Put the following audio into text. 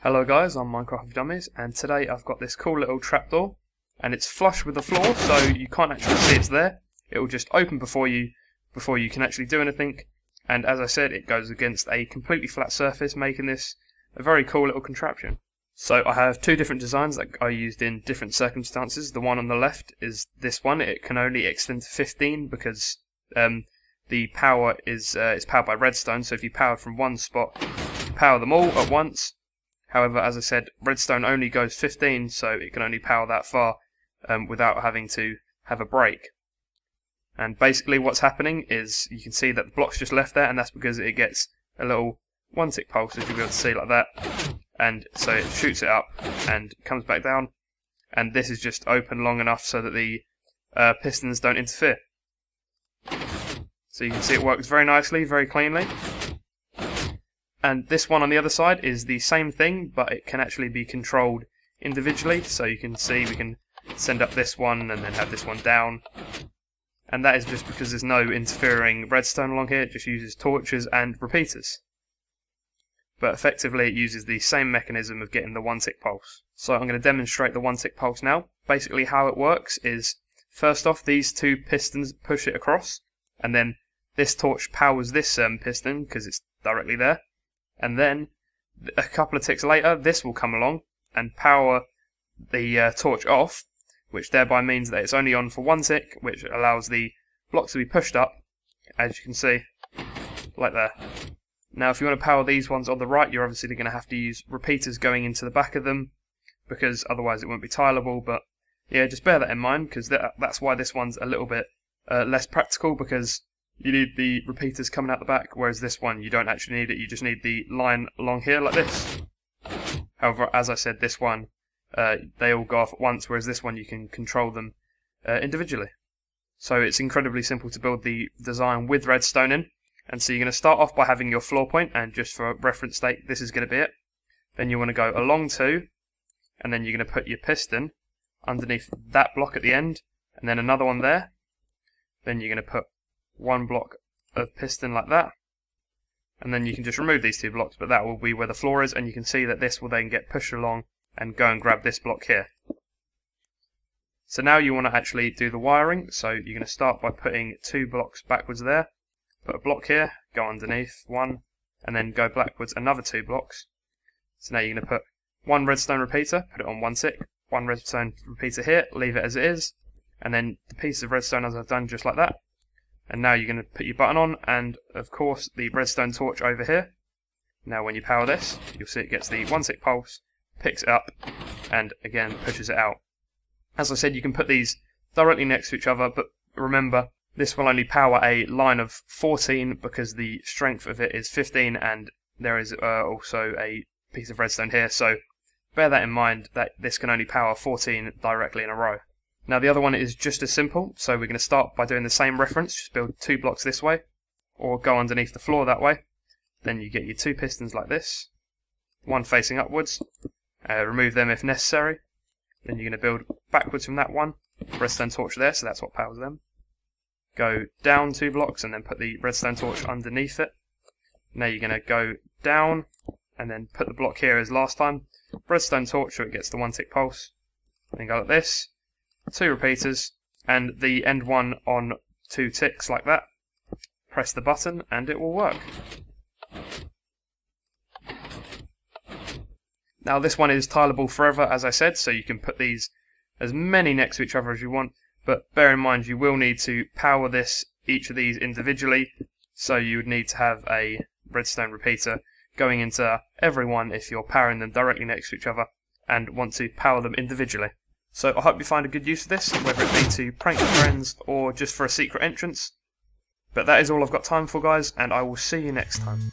Hello guys, I'm Minecraft with Dummies, and today I've got this cool little trapdoor, and it's flush with the floor, so you can't actually see it's there. It will just open before you can actually do anything, and as I said, it goes against a completely flat surface, making this a very cool little contraption. So I have two different designs that I used in different circumstances. The one on the left is this one. It can only extend to 15 because the power is it's powered by redstone, so if you powered from one spot, you can power them all at once. However, as I said, redstone only goes 15, so it can only power that far without having to have a break. And basically what's happening is you can see that the block's just left there, and that's because it gets a little one-tick pulse, as you'll be able to see, like that. And so it shoots it up and comes back down, and this is just open long enough so that the pistons don't interfere. So you can see it works very nicely, very cleanly. And this one on the other side is the same thing, but it can actually be controlled individually. So you can see we can send up this one and then have this one down. And that is just because there's no interfering redstone along here, it just uses torches and repeaters. But effectively it uses the same mechanism of getting the one-tick pulse. So I'm going to demonstrate the one-tick pulse now. Basically how it works is, first off, these two pistons push it across, and then this torch powers this piston because it's directly there. And then a couple of ticks later, this will come along and power the torch off, which thereby means that it's only on for one tick, which allows the blocks to be pushed up, as you can see, like there. Now if you want to power these ones on the right, you're obviously going to have to use repeaters going into the back of them, because otherwise it won't be tileable. But yeah, just bear that in mind, because that's why this one's a little bit less practical, because you need the repeaters coming out the back, whereas this one you don't actually need it, you just need the line along here like this. However, as I said, this one, they all go off at once, whereas this one you can control them individually. So it's incredibly simple to build the design with redstone in. And so you're going to start off by having your floor point, and just for reference sake, this is going to be it. Then you want to go along two, and then you're going to put your piston underneath that block at the end, and then another one there. Then you're going to put one block of piston like that, and then you can just remove these two blocks, but that will be where the floor is, and you can see that this will then get pushed along and go and grab this block here. So now you want to actually do the wiring, so you're going to start by putting two blocks backwards there. Put a block here, go underneath one, and then go backwards another two blocks. So now you're going to put one redstone repeater, put it on one tick, one redstone repeater here, leave it as it is, and then the piece of redstone as I've done, just like that. And now you're going to put your button on, and of course the redstone torch over here. Now when you power this, you'll see it gets the one-tick pulse, picks it up, and again pushes it out. As I said, you can put these directly next to each other, but remember, this will only power a line of 14 because the strength of it is 15, and there is also a piece of redstone here, so bear that in mind, that this can only power 14 directly in a row. Now the other one is just as simple, so we're going to start by doing the same reference, just build two blocks this way, or go underneath the floor that way. Then you get your two pistons like this, one facing upwards, remove them if necessary. Then you're going to build backwards from that one, redstone torch there, so that's what powers them. Go down two blocks and then put the redstone torch underneath it. Now you're going to go down and then put the block here as last time, redstone torch so it gets the one-tick pulse. Then go like this, two repeaters, and the end one on two ticks like that. Press the button and it will work. Now this one is tileable forever, as I said, so you can put these as many next to each other as you want, but bear in mind you will need to power each of these individually, so you would need to have a redstone repeater going into every one if you're powering them directly next to each other and want to power them individually. So I hope you find a good use of this, whether it be to prank your friends or just for a secret entrance. But that is all I've got time for, guys, and I will see you next time.